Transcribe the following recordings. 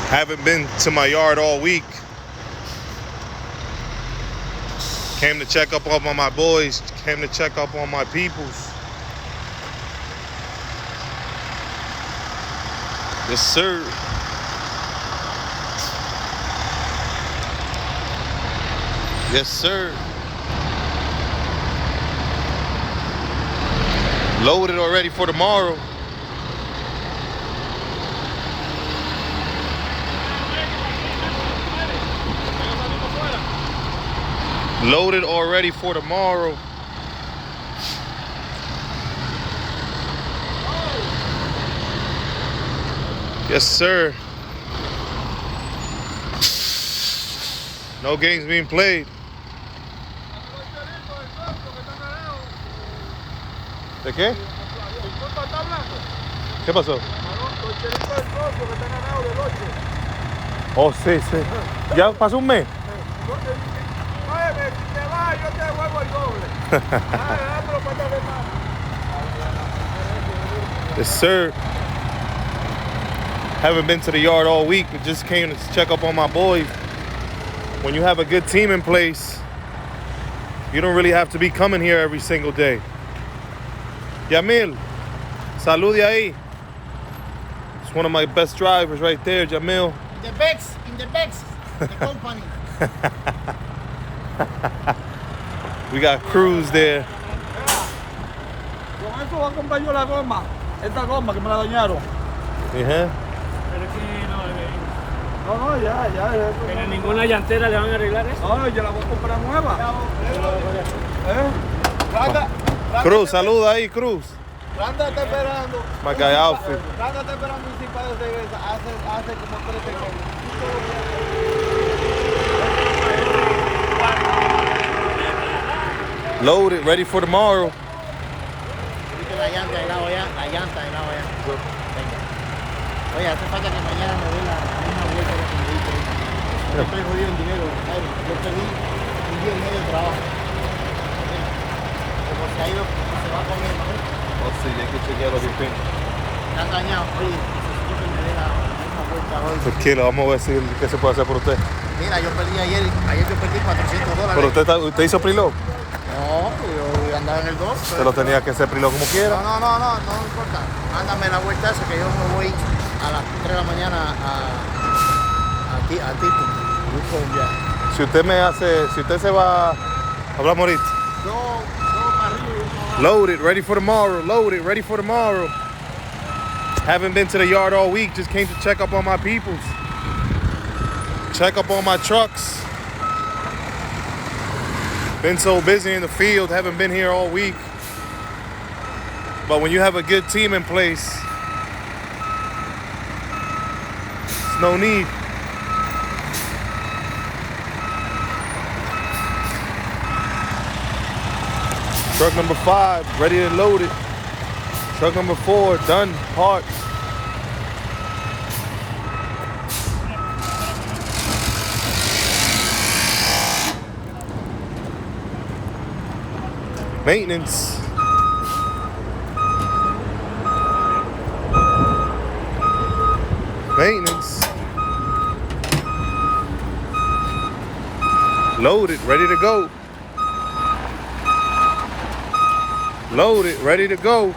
Haven't been to my yard all week. Came to check up on my boys. Came to check up on my peoples. Yes, sir. Yes, sir. Loaded already for tomorrow. Loaded already for tomorrow. Yes, sir. No games being played. ¿De qué? ¿Qué pasó? Oh, sí, sí. ¿Ya pasó un mes? Yo te devuelvo el doble. Yes, sir. Haven't been to the yard all week, but just came to check up on my boys. When you have a good team in place, you don't really have to be coming here every single day. Yamil, salude ahí. It's one of my best drivers right there, Jamil. In the best, the company. We got Cruz there. Con eso voy a comprar yo la goma. Esta goma que me la dañaron. Yeah. Pero es que No, ya. pero ninguna llantera le van a arreglar eso. No, yo la voy a comprar nueva. Cruz, saluda ahí, Cruz. Randa está esperando. My guy outfit. Randa está esperando un tipo de cerveza. Hace como 3 segundos. Loaded, ready for tomorrow. La llanta de lado ya, Venga. Oye, hace falta que mañana me dé la misma vuelta que me diste. Yo estoy jodido en dinero, ¿sabes? Yo pedí un día y medio de trabajo. Como se ha ido, se va a comer, ¿no? Oh, sí, hay que chequearlo bien. Está dañado, oye, necesito que me dé la misma vuelta hoy. Tranquilo, vamos a ver qué se puede hacer por usted. Mira, yo perdí ayer yo perdí $400. Pero usted hizo preload. No, yo andaba en el 2. Usted lo tenía que hacer preload como quiera. No importa. Mándame la vuelta esa que yo me voy a las 3 de la mañana a Tito. Si usted se va, hablamos ahorita. Dos para arriba. Loaded, ready for tomorrow. Loaded, ready for tomorrow. Haven't been to the yard all week. Just came to check up on my peoples. Check up on my trucks. Been so busy in the field, haven't been here all week. But when you have a good team in place, there's no need. Truck number 5, ready and loaded. Truck number 4, done, parked. Maintenance. Maintenance. Loaded, ready to go. Loaded, ready to go.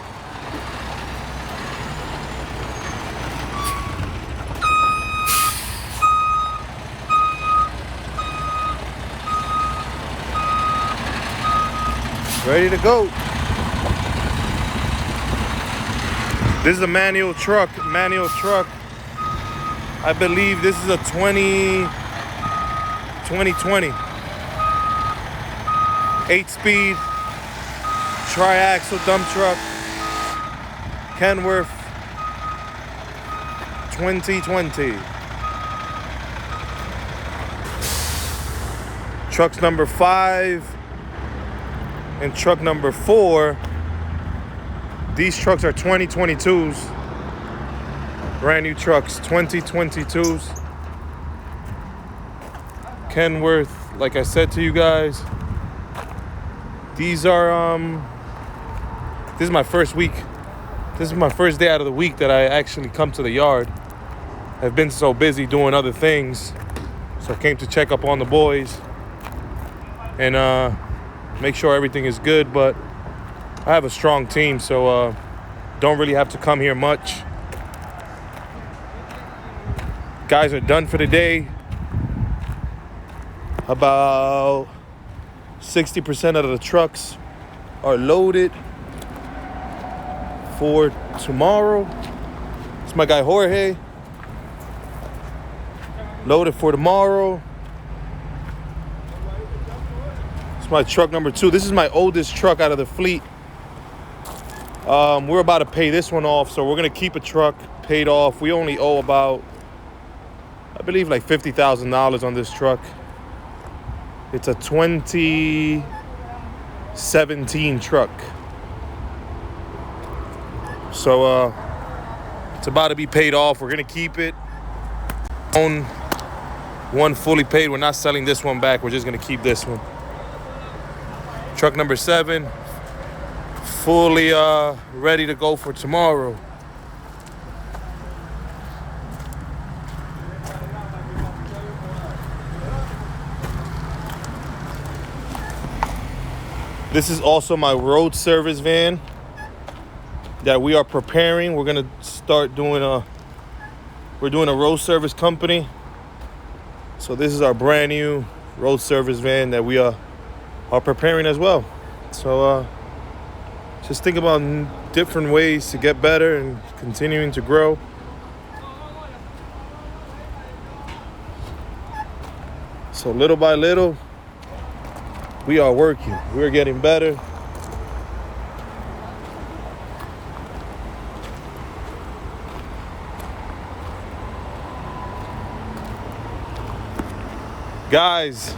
Ready to go. This is a manual truck. I believe this is a 2020. 8-speed tri-axle dump truck. Kenworth 2020. Trucks number 5 and truck number 4. These trucks are 2022s. Brand new trucks, 2022s. Kenworth, like I said to you guys, these are, this is my first week. This is my first day out of the week that I actually come to the yard. I've been so busy doing other things. So I came to check up on the boys and make sure everything is good. But I have a strong team, so don't really have to come here much. Guys are done for the day. About 60% of the trucks are loaded for tomorrow. It's my guy Jorge. Loaded for tomorrow. It's my truck number 2. This is my oldest truck out of the fleet. We're about to pay this one off, so we're gonna keep a truck paid off. We only owe about, I believe, like $50,000 on this truck. It's a 2017 truck. So it's about to be paid off. We're gonna keep it. Own one fully paid. We're not selling this one back. We're just gonna keep this one. Truck number 7, fully ready to go for tomorrow. This is also my road service van that we are preparing. We're gonna start doing we're doing a road service company. So this is our brand new road service van that we are preparing as well. So just think about different ways to get better and continuing to grow. So little by little, we are working. We're getting better. Guys,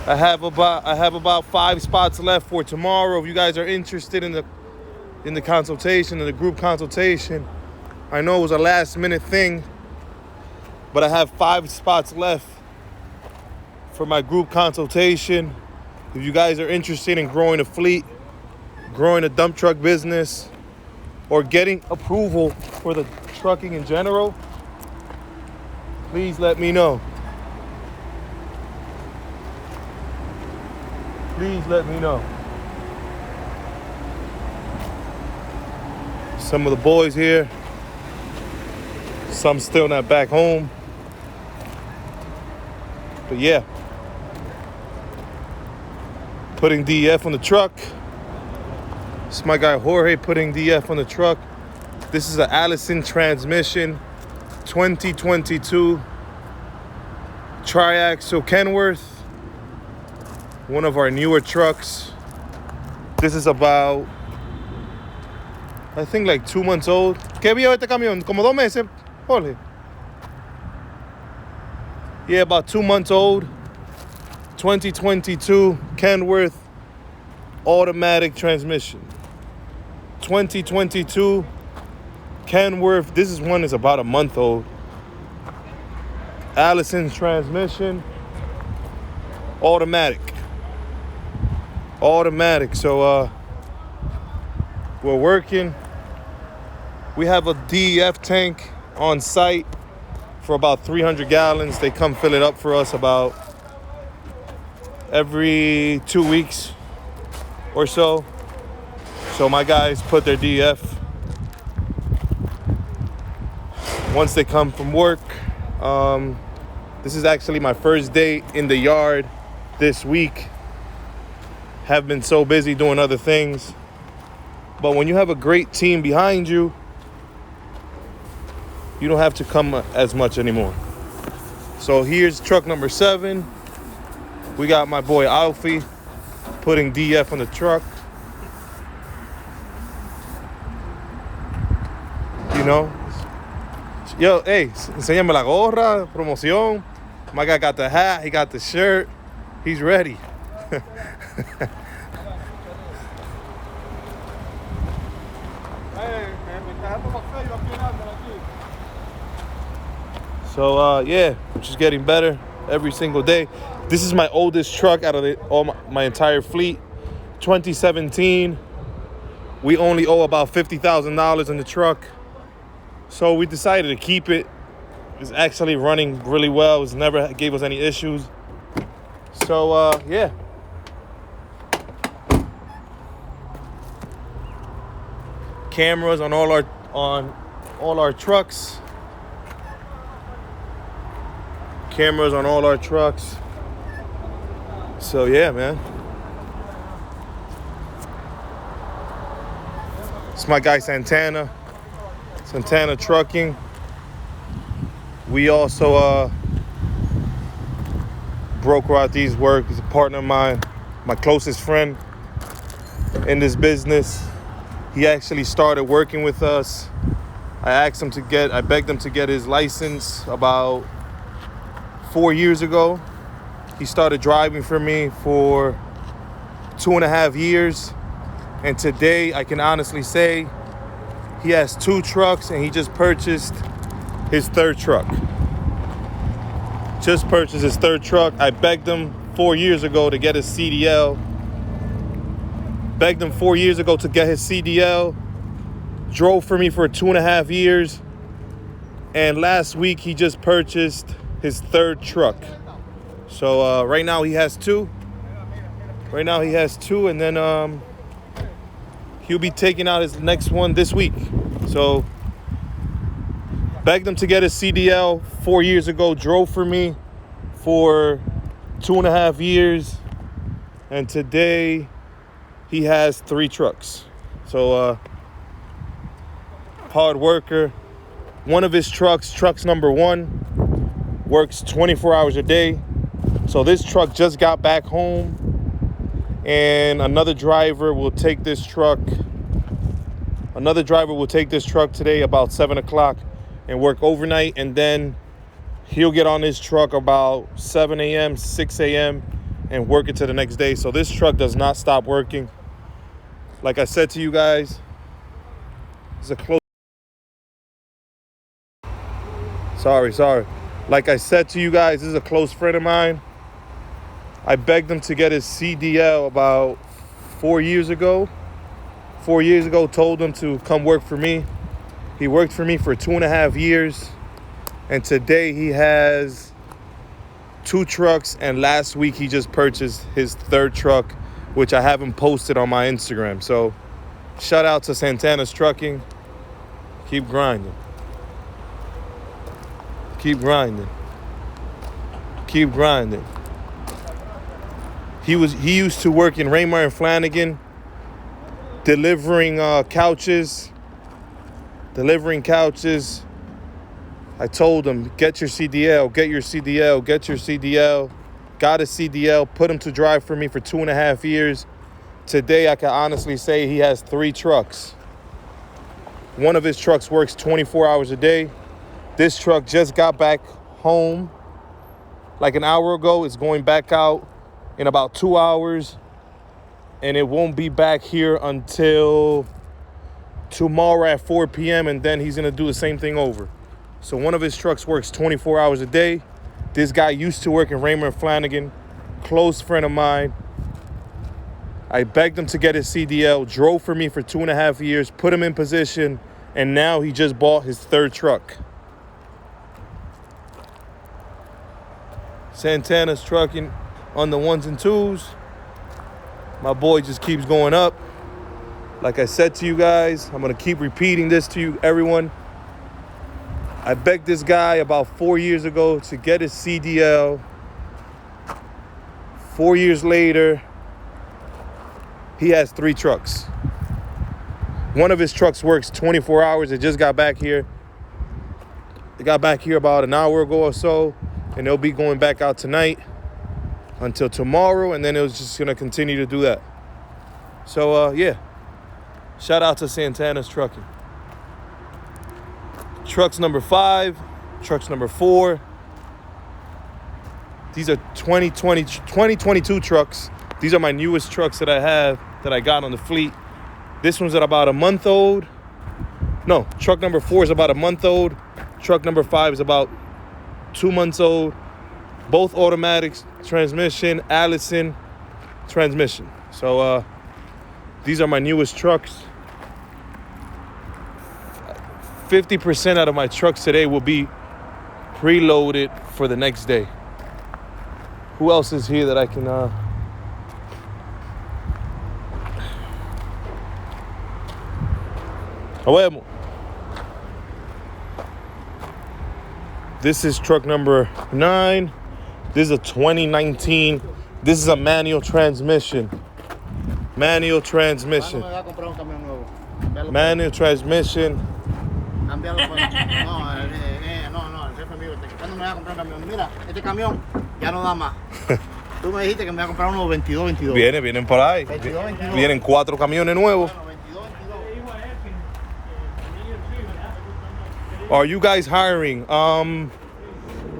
I have about 5 spots left for tomorrow. If you guys are interested in the consultation, in the group consultation, I know it was a last minute thing, but I have 5 spots left for my group consultation. If you guys are interested in growing a fleet, growing a dump truck business, or getting approval for the trucking in general, please let me know. Please let me know. Some of the boys here, some still not back home. But yeah, putting DF on the truck. It's my guy Jorge putting DF on the truck. This is an Allison transmission, 2022 triaxle Kenworth. One of our newer trucks. This is about, I think, like 2 months old. ¿Qué viejo este camión? Como 2 meses, Jorge. Yeah, about 2 months old. 2022 Kenworth automatic transmission. 2022 Kenworth. This one is about a month old. Allison transmission. Automatic. So we're working. We have a DEF tank on site for about 300 gallons. They come fill it up for us about every 2 weeks or so. So my guys put their DF once they come from work. This is actually my first day in the yard this week. Have been so busy doing other things. But when you have a great team behind you, you don't have to come as much anymore. So here's truck number 7. We got my boy Alfie putting DF on the truck. You know, yo, hey, enséñame la gorra, promoción. My guy got the hat, he got the shirt, he's ready. So yeah, just getting better every single day. This is my oldest truck out of my entire fleet. 2017. We only owe about $50,000 in the truck. So we decided to keep it. It's actually running really well. It's never gave us any issues. So yeah. Cameras on all our trucks. Cameras on all our trucks. So yeah, man. It's my guy Santana. Santana Trucking. We also broker out these work. He's a partner of mine, my closest friend in this business. He actually started working with us. I begged him to get his license about 4 years ago. He started driving for me for 2.5 years. And today I can honestly say he has 2 trucks and he just purchased his 3rd truck. Just purchased his 3rd truck. I begged him 4 years ago to get his CDL. Begged him 4 years ago to get his CDL. Drove for me for 2.5 years. And last week he just purchased his 3rd truck. So right now he has 2. Right now he has 2, and then he'll be taking out his next one this week. So begged him to get his CDL 4 years ago. Drove for me for 2.5 years. And today he has 3 trucks. So hard worker. One of his trucks number 1, works 24 hours a day. So this truck just got back home, and another driver will take this truck. Another driver will take this truck today about 7 o'clock and work overnight, and then he'll get on his truck about 7 a.m., 6 a.m. and work it to the next day. So this truck does not stop working. Like I said to you guys, it's a close. Sorry. Like I said to you guys, this is a close friend of mine. I begged him to get his CDL about 4 years ago. 4 years ago, told him to come work for me. He worked for me for 2.5 years. And today he has 2 trucks. And last week he just purchased his 3rd truck, which I haven't posted on my Instagram. So shout out to Santana's Trucking. Keep grinding. Keep grinding. Keep grinding. He used to work in Raymar and Flanagan, delivering couches. Delivering couches. I told him, get your CDL, get your CDL, get your CDL. Got a CDL, put him to drive for me for 2.5 years. Today, I can honestly say he has 3 trucks. One of his trucks works 24 hours a day. This truck just got back home like an hour ago. It's going back out in about 2 hours. And it won't be back here until tomorrow at 4 p.m. And then he's going to do the same thing over. So one of his trucks works 24 hours a day. This guy used to work in Raymer and Flanagan. Close friend of mine. I begged him to get his CDL. Drove for me for 2.5 years. Put him in position. And now he just bought his 3rd truck. Santana's Trucking on the 1s and 2s. My boy just keeps going up. Like I said to you guys, I'm going to keep repeating this to you, everyone. I begged this guy about 4 years ago to get his CDL. 4 years later, he has 3 trucks. One of his trucks works 24 hours. It just got back here. It got back here about an hour ago or so. And they'll be going back out tonight until tomorrow. And then it was just going to continue to do that. So, yeah. Shout out to Santana's Trucking. Trucks number 5. Trucks number 4. These are 2022 trucks. These are my newest trucks that I have, that I got on the fleet. This one's at about a month old. No, truck number 4 is about a month old. Truck number 5 is about 2 months old. Both automatic transmission, Allison transmission. So these are my newest trucks. 50% out of my trucks today will be preloaded for the next day. Who else is here that I can Vamos. This is truck number 9. This is a 2019. This is a manual transmission. Manual transmission. ¿Cuándo me va a comprar un camión nuevo? Cambiarlo por- Manual transmission. Cambiarlo por- no, el jefe mío. ¿Cuándo me va a comprar un camión? Mira, este camión ya no da más. Tú me dijiste que me va a comprar uno 22. Vienen por ahí. 22. Vienen 4 camiones nuevos. Bueno, 22. Are you guys hiring?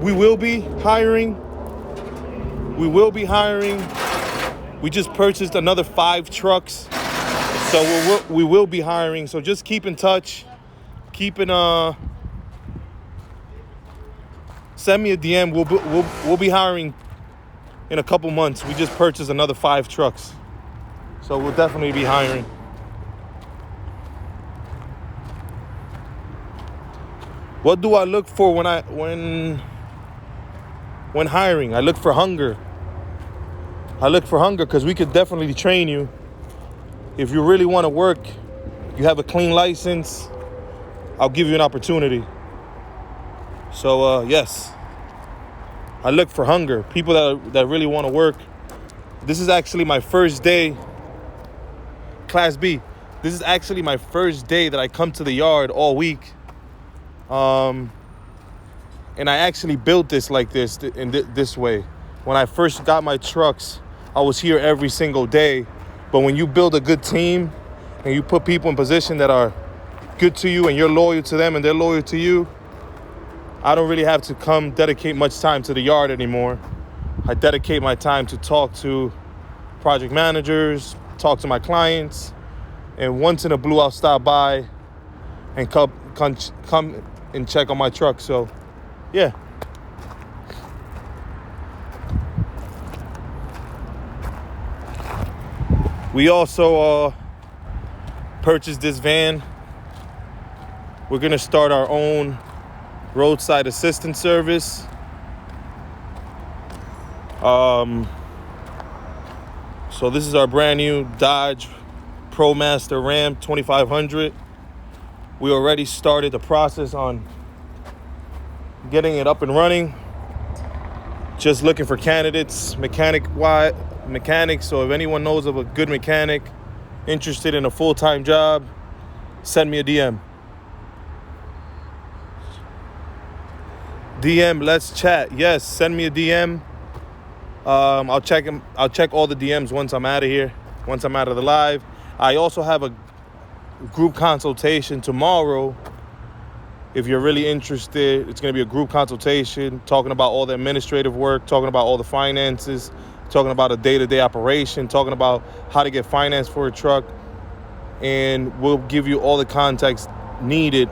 We will be hiring. We will be hiring. We just purchased another 5 trucks, so we will be hiring. So just keep in touch. Send me a DM. We'll be hiring in a couple months. We just purchased another 5 trucks, so we'll definitely be hiring. What do I look for when hiring? I look for hunger. I look for hunger because we could definitely train you. If you really want to work, you have a clean license, I'll give you an opportunity. So yes, I look for hunger. People that really want to work. This is actually my first day, Class B. This is actually my first day that I come to the yard all week. And I actually built this like this, in this way. When I first got my trucks, I was here every single day. But when you build a good team and you put people in position that are good to you and you're loyal to them and they're loyal to you, I don't really have to come dedicate much time to the yard anymore. I dedicate my time to talk to project managers, talk to my clients, and once in a blue, I'll stop by and come and check on my truck. So, yeah. We also purchased this van. We're gonna start our own roadside assistance service. So this is our brand new Dodge ProMaster Ram 2500. We already started the process on getting it up and running. Just looking for candidates, mechanics. So if anyone knows of a good mechanic interested in a full-time job, send me a DM. Let's chat. Yes, send me a DM. I'll check all the DMs once I'm out of here, once I'm out of the live. I also have a group consultation tomorrow. If you're really interested, it's going to be a group consultation talking about all the administrative work, talking about all the finances, talking about a day-to-day operation, talking about how to get finance for a truck, and we'll give you all the context needed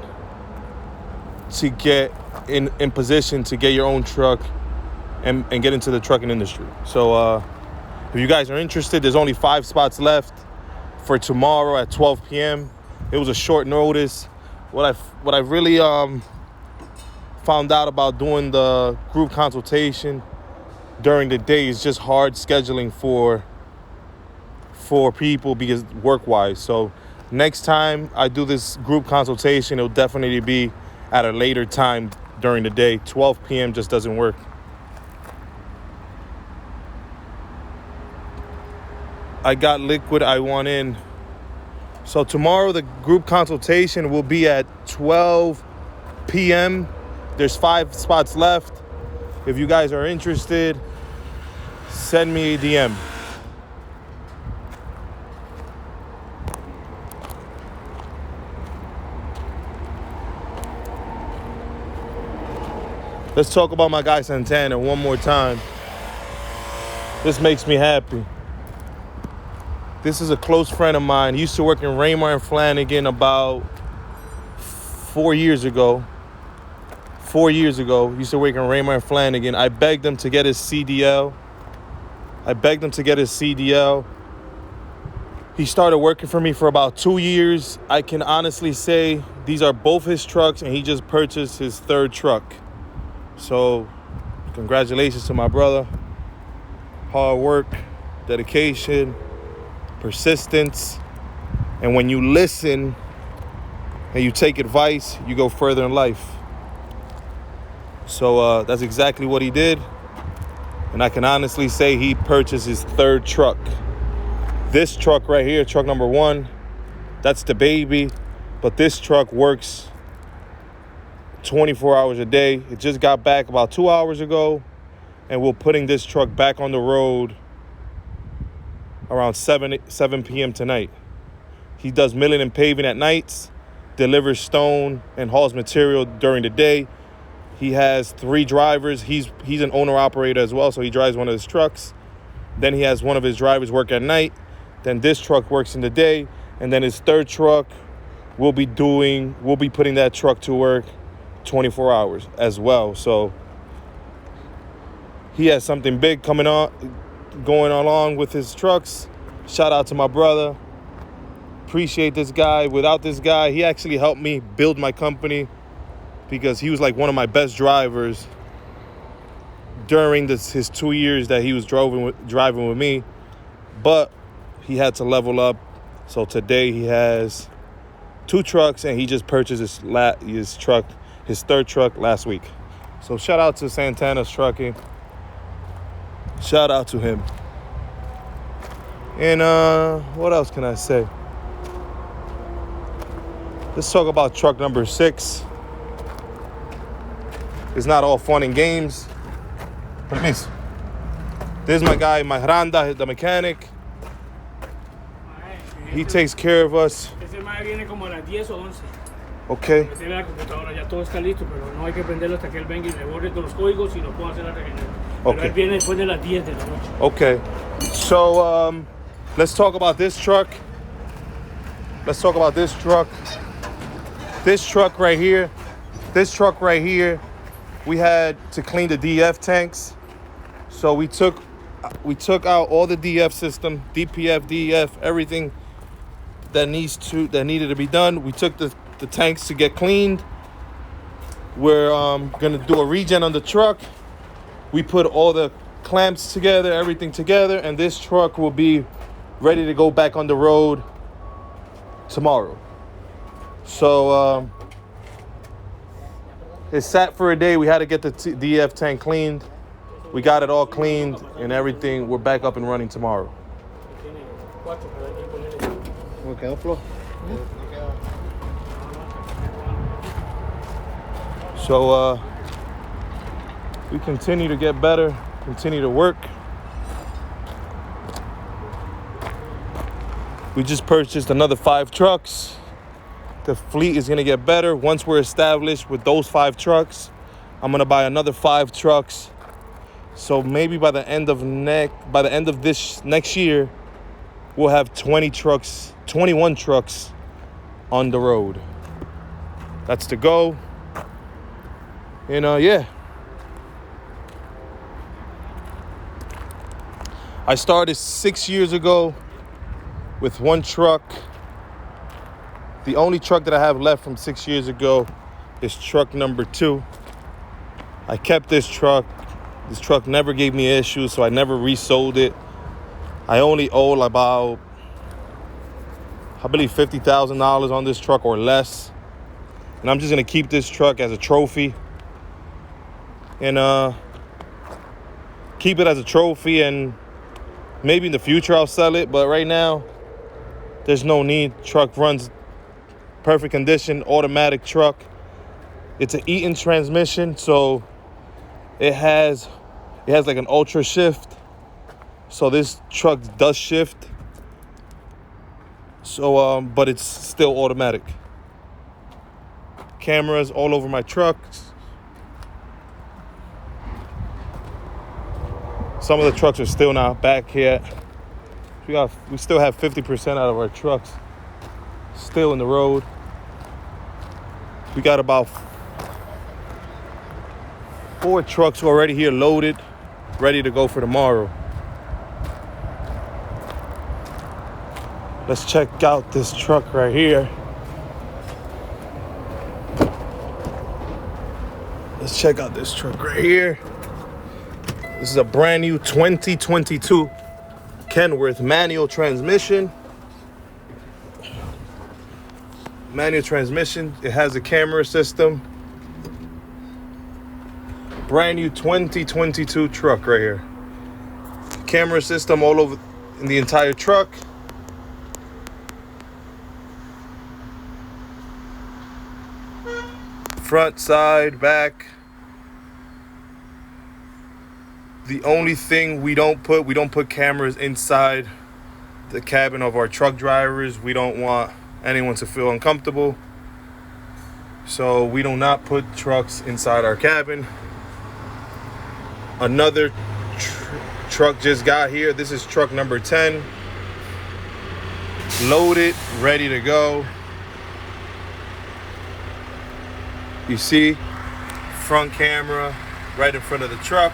to get in position to get your own truck and get into the trucking industry. So if you guys are interested, there's only 5 spots left for tomorrow at 12 p.m. It was a short notice. What I really found out about doing the group consultation during the day is just hard scheduling for people because work-wise. So next time I do this group consultation, it'll definitely be at a later time during the day. 12 p.m. just doesn't work. I got liquid I want in. So tomorrow the group consultation will be at 12 p.m. There's 5 spots left. If you guys are interested, send me a DM. Let's talk about my guy Santana one more time. This makes me happy. This is a close friend of mine. He used to work in Raymar and Flanagan about 4 years ago. 4 years ago, he used to work in Raymar and Flanagan. I begged him to get his CDL. He He started working for me for about 2 years. I can honestly say these are both his trucks, and he just purchased his third truck. So congratulations to my brother. Hard work, dedication, persistence. And when you listen and you take advice, you go further in life. So that's exactly what he did. And I can honestly say he purchased his third truck. This truck right here, truck number 1, that's the baby. But this truck works 24 hours a day. It just got back about 2 hours ago. And we're putting this truck back on the road around 7 p.m. tonight. He does milling and paving at nights, delivers stone and hauls material during the day. He has 3 drivers. He's an owner-operator as well, so he drives one of his trucks. Then he has one of his drivers work at night. Then this truck works in the day. And then his third truck, we'll be putting that truck to work 24 hours as well. So he has something big going along with his trucks. Shout out to my brother. Appreciate this guy. Without this guy, he actually helped me build my company because he was like one of my best drivers during his 2 years that he was driving with me. But he had to level up. So today he has 2 trucks, and he just purchased his third truck last week. So shout out to Santana's Trucking. Shout out to him. And what else can I say? Let's talk about truck number 6. It's not all fun and games. Permiso. This is my guy, Mahranda, the mechanic. He takes care of us. Ese mae viene como a las 10 o 11. Okay. Tiene la computadora, ya todo está listo, pero no hay que prenderlo hasta que él venga y le borre todos los códigos y no puedo hacer la reunión. Pero él viene después de las 10 de la noche. Okay. So let's talk about this truck. This truck right here, we had to clean the DF tanks. So we took out all the DF system, DPF, DEF, everything that needed to be done. We took the tanks to get cleaned. We're gonna do a regen on the truck. We put all the clamps together, everything together, and this truck will be ready to go back on the road tomorrow. So it sat for a day. We had to get the DF tank cleaned. We got it all cleaned and everything. We're back up and running tomorrow. So we continue to get better, continue to work. We just purchased another 5 trucks. The fleet is gonna get better. Once we're established with those 5 trucks, I'm gonna buy another 5 trucks. So maybe by the end of this next year, we'll have 21 trucks on the road. That's the goal. And yeah. I started 6 years ago with 1 truck. The only truck that I have left from 6 years ago is truck number 2. I kept this truck. This truck never gave me issues, so I never resold it. I only owe about, I believe, $50,000 on this truck or less. And I'm just gonna keep this truck as a trophy. And keep it as a trophy, and maybe in the future I'll sell it, but right now there's no need. Truck runs perfect condition, automatic truck. It's an Eaton transmission, so it has like an ultra shift. So this truck does shift. So but it's still automatic. Cameras all over my trucks. Some of the trucks are still not back yet. We still have 50% out of our trucks still in the road. We got about 4 trucks already here loaded, ready to go for tomorrow. Let's check out this truck right here. Let's check out this truck right here. This is a brand new 2022 Kenworth manual transmission. Manual transmission. It has a camera system. Brand new 2022 truck right here. Camera system all over in the entire truck. Front, side, back. The only thing we don't put cameras inside the cabin of our truck drivers. We don't want anyone to feel uncomfortable. So we do not put trucks inside our cabin. Another truck just got here. This is truck number 10. Loaded, ready to go. You see, front camera right in front of the truck.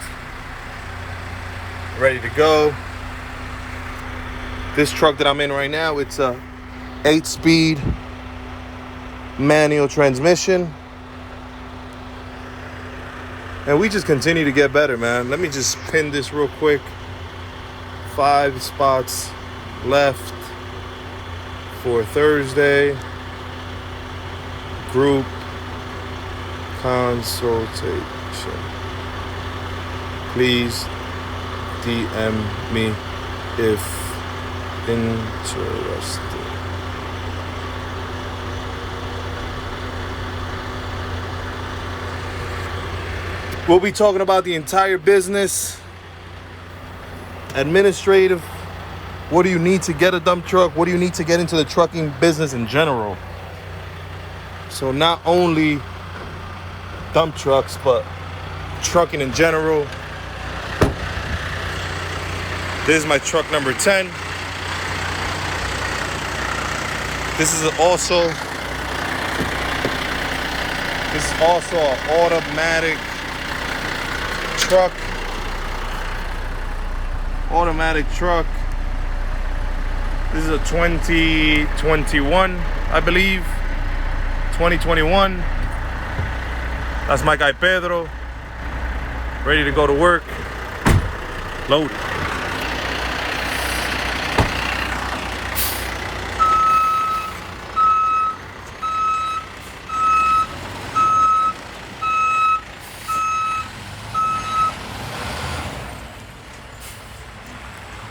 Ready to go. This truck that I'm in right now, it's a 8-speed manual transmission. And we just continue to get better, man. Let me just pin this real quick. 5 spots left for Thursday. Group consultation. Please DM me if interested. We'll be talking about the entire business, administrative. What do you need to get a dump truck? What do you need to get into the trucking business in general? So not only dump trucks, but trucking in general. This is my truck number 10. This is also an automatic truck. This is a 2021, I believe. 2021. That's my guy Pedro. Ready to go to work. Loaded.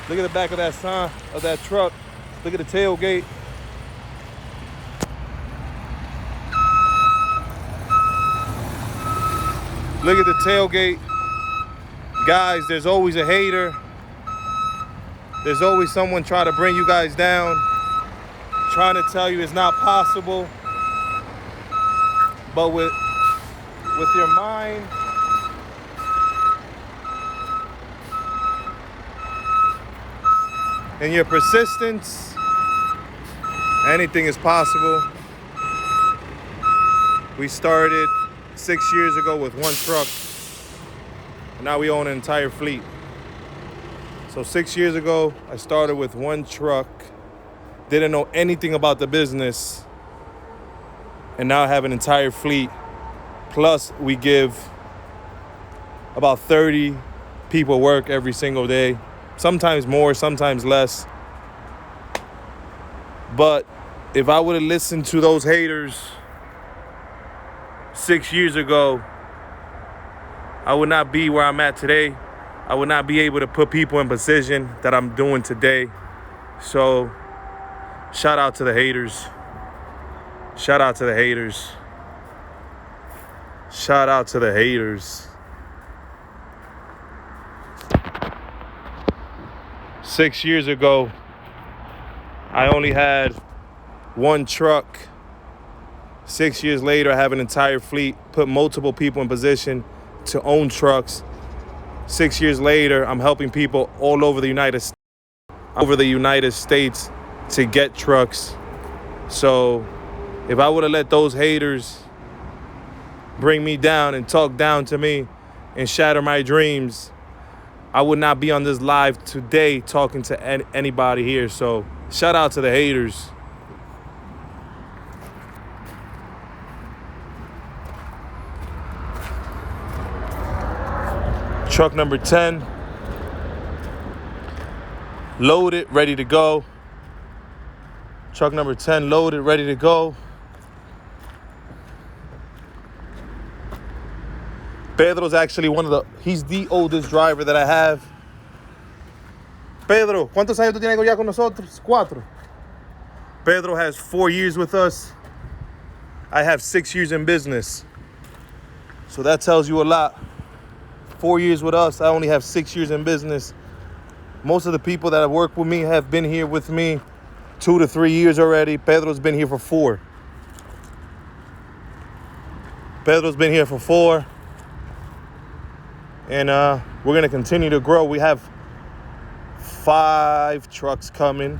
Look at the back of that sign of that truck. Look at the tailgate. Look at the tailgate. Guys, there's always a hater. There's always someone trying to bring you guys down, trying to tell you it's not possible. But with your mind, and your persistence, anything is possible. We started 6 years ago with one truck. Now we own an entire fleet. So 6 years ago, I started with one truck, didn't know anything about the business, and now I have an entire fleet. Plus, we give about 30 people work every single day. Sometimes more, sometimes less. But if I would have listened to those haters 6 years ago, I would not be where I'm at today. I would not be able to put people in position that I'm doing today. So, shout out to the haters. Shout out to the haters. Shout out to the haters. 6 years ago, I only had one truck. 6 years later, I have an entire fleet, put multiple people in position to own trucks. 6 years later, I'm helping people all over the United States to get trucks. So if I would have let those haters bring me down and talk down to me and shatter my dreams, I would not be on this live today talking to anybody here. So Shout out to the haters. Truck number 10. Loaded, ready to go. Truck number 10 loaded, ready to go. Pedro's actually he's the oldest driver that I have. Pedro, ¿cuántos años tú tienes ya con nosotros? 4. Pedro has 4 years with us. I have 6 years in business. So that tells you a lot. 4 years with us, I only have 6 years in business. Most of the people that have worked with me have been here with me 2 to 3 years already. Pedro's been here for 4. Pedro's been here for 4. And we're going to continue to grow. We have 5 trucks coming.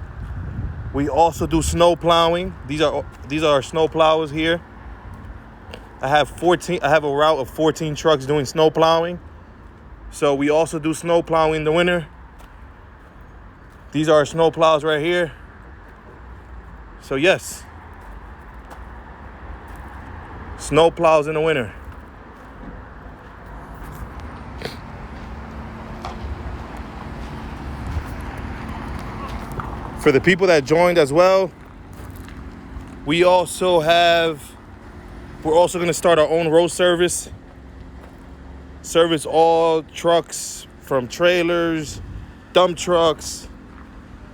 We also do snow plowing. These are our snow plowers here. I have a route of 14 trucks doing snow plowing. So we also do snow plowing in the winter. These are our snow plows right here. So yes, snow plows in the winter. For the people that joined as well, we're also going to start our own road service. Service all trucks from trailers, dump trucks.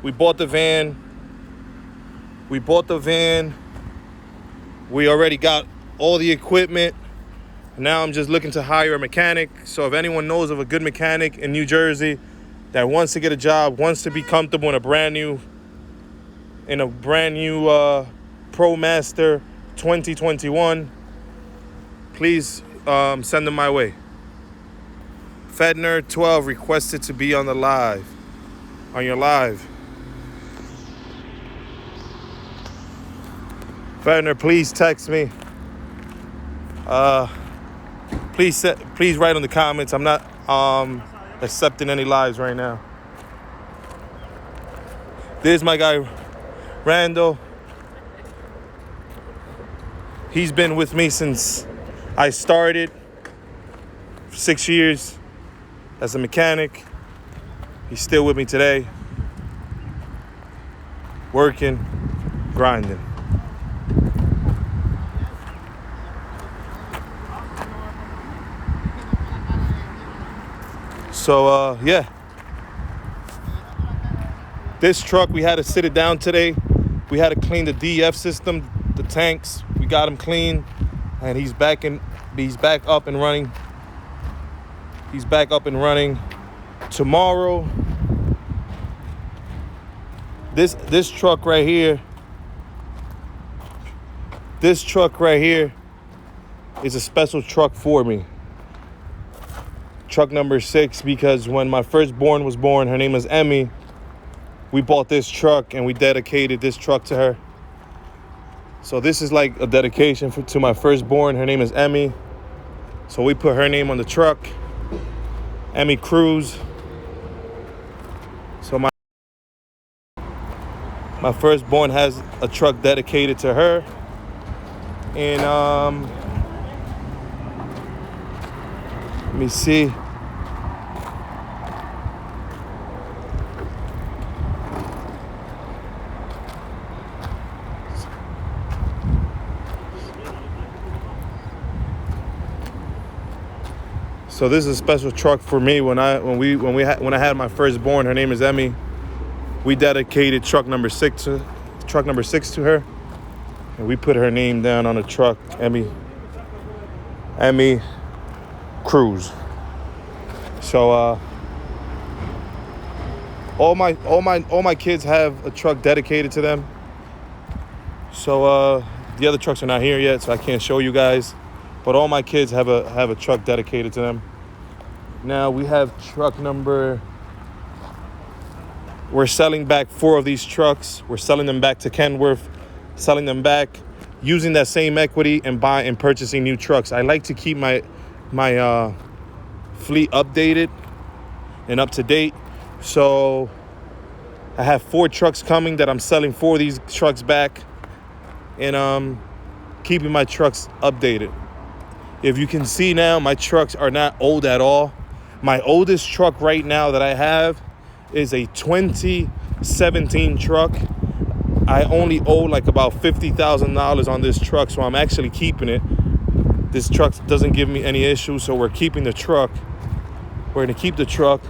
We bought the van. We already got all the equipment. Now I'm just looking to hire a mechanic. So if anyone knows of a good mechanic in New Jersey that wants to get a job, wants to be comfortable in a brand new ProMaster 2021, please send them my way. Fedner 12 requested to be on your live. Fedner, please text me. Please write in the comments. I'm not accepting any lives right now. There's my guy Randall. He's been with me since I started. 6 years as a mechanic. He's still with me today. Working, grinding. So, yeah. This truck, we had to sit it down today. We had to clean the DF system, the tanks. We got them clean, and he's back up and running. He's back up and running tomorrow. This truck right here. This truck right here is a special truck for me. Truck number 6, because when my firstborn was born, her name was Emmy. We bought this truck and we dedicated this truck to her. So this is like a dedication to my firstborn. Her name is Emmy. So we put her name on the truck. Emmy Cruz. So my firstborn has a truck dedicated to her. And let me see. So this is a special truck for me. When I had my firstborn, her name is Emmy. We dedicated truck number 6 to her, and we put her name down on the truck, Emmy Cruz. So all my kids have a truck dedicated to them. So the other trucks are not here yet, so I can't show you guys. But all my kids have a truck dedicated to them. Now we have truck number. We're selling back 4 of these trucks. We're selling them back to Kenworth, selling them back, using that same equity and purchasing new trucks. I like to keep my fleet updated and up to date. So I have 4 trucks coming that I'm selling 4 of these trucks back, and keeping my trucks updated. If you can see now, my trucks are not old at all. My oldest truck right now that I have is a 2017 truck. I only owe like about $50,000 on this truck, so I'm actually keeping it. This truck doesn't give me any issues, so we're keeping the truck. We're gonna keep the truck.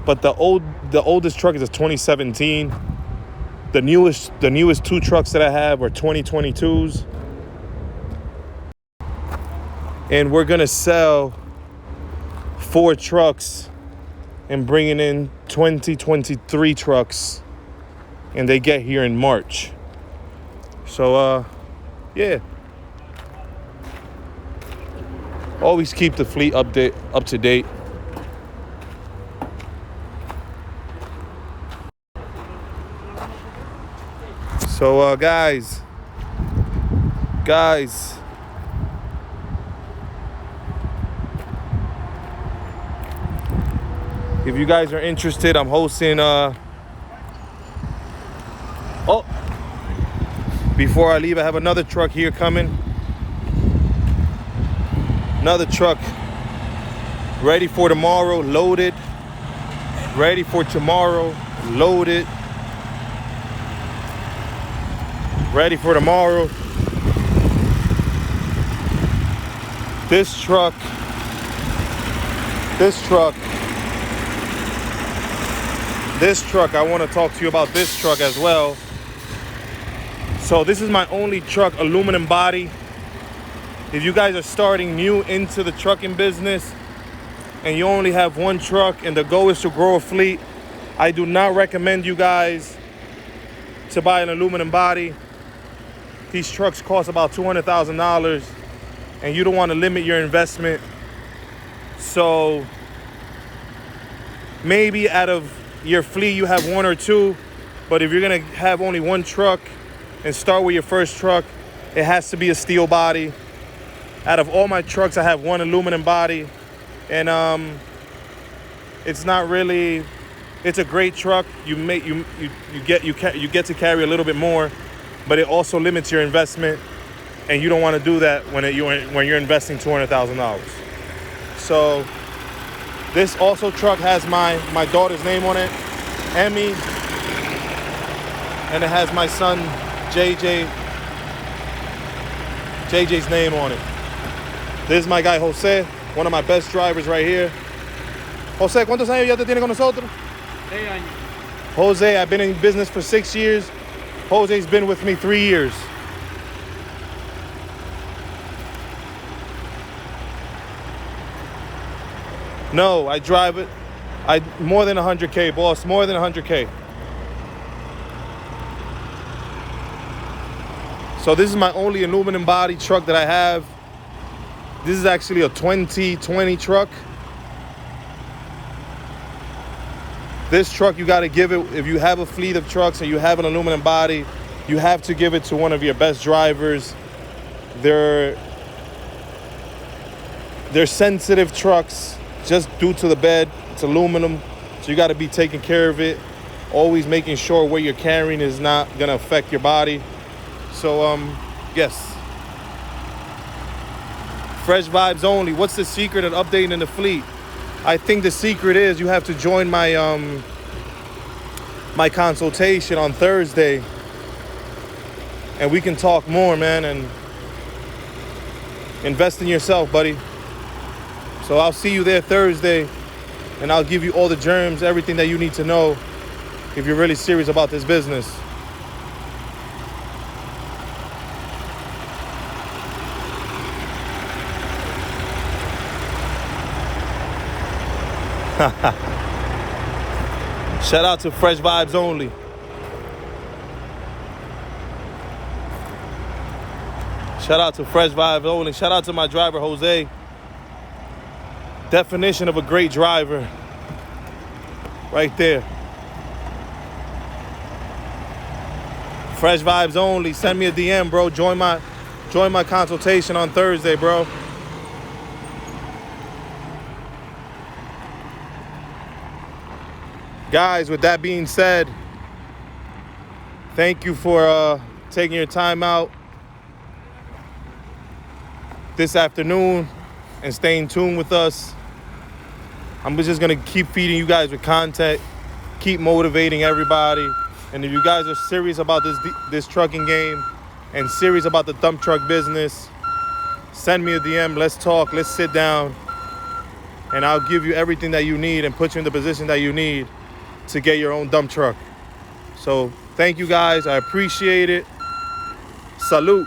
But the oldest truck is a 2017. The newest 2 trucks that I have are 2022s. And we're gonna sell 4 trucks and bringing in 2023 trucks, and they get here in March. So yeah, always keep the fleet up to date. So guys, if you guys are interested, I'm hosting before I leave, I have another truck here coming. Another truck ready for tomorrow, loaded. Ready for tomorrow, loaded. Ready for tomorrow. This truck, I want to talk to you about this truck as well. So this is my only truck, aluminum body. If you guys are starting new into the trucking business and you only have 1 truck and the goal is to grow a fleet, I do not recommend you guys to buy an aluminum body. These trucks cost about $200,000 and you don't want to limit your investment. So maybe out of your fleet you have 1 or 2, but if you're gonna have only 1 truck and start with your first truck, it has to be a steel body. Out of all my trucks, I have 1 aluminum body, and it's not really. It's a great truck. You get to carry a little bit more, but it also limits your investment, and you don't want to do that when you're investing $200,000. So this also truck has my daughter's name on it, Emmy, and it has my son JJ's name on it. This is my guy Jose, one of my best drivers right here. Jose, ¿cuántos años ya te tiene con nosotros? 6 años. Jose, I've been in business for 6 years. Jose's been with me 3 years. No, I drive it. More than 100K, boss, more than 100K. So this is my only aluminum body truck that I have. This is actually a 2020 truck. This truck, you gotta give it, if you have a fleet of trucks and you have an aluminum body, you have to give it to one of your best drivers. They're sensitive trucks just due to the bed. It's aluminum, so you gotta be taking care of it. Always making sure what you're carrying is not gonna affect your body. So, yes. Fresh vibes only. What's the secret of updating the fleet? I think the secret is you have to join my my consultation on Thursday, and we can talk more, man, and invest in yourself, buddy. So I'll see you there Thursday, and I'll give you all the germs, everything that you need to know if you're really serious about this business. Shout out to Fresh Vibes Only. Shout out to Fresh Vibes Only. Shout out to my driver, Jose. Definition of a great driver. Right there. Fresh Vibes Only. Send me a DM, bro. Join my consultation on Thursday, bro. Guys, with that being said, Thank you for taking your time out this afternoon and staying tuned with us. I'm just gonna keep feeding you guys with content, keep motivating everybody. And if you guys are serious about this trucking game and serious about the dump truck business, send me a DM, let's talk, let's sit down, and I'll give you everything that you need and put you in the position that you need to get your own dump truck. So thank you guys, I appreciate it. Salute.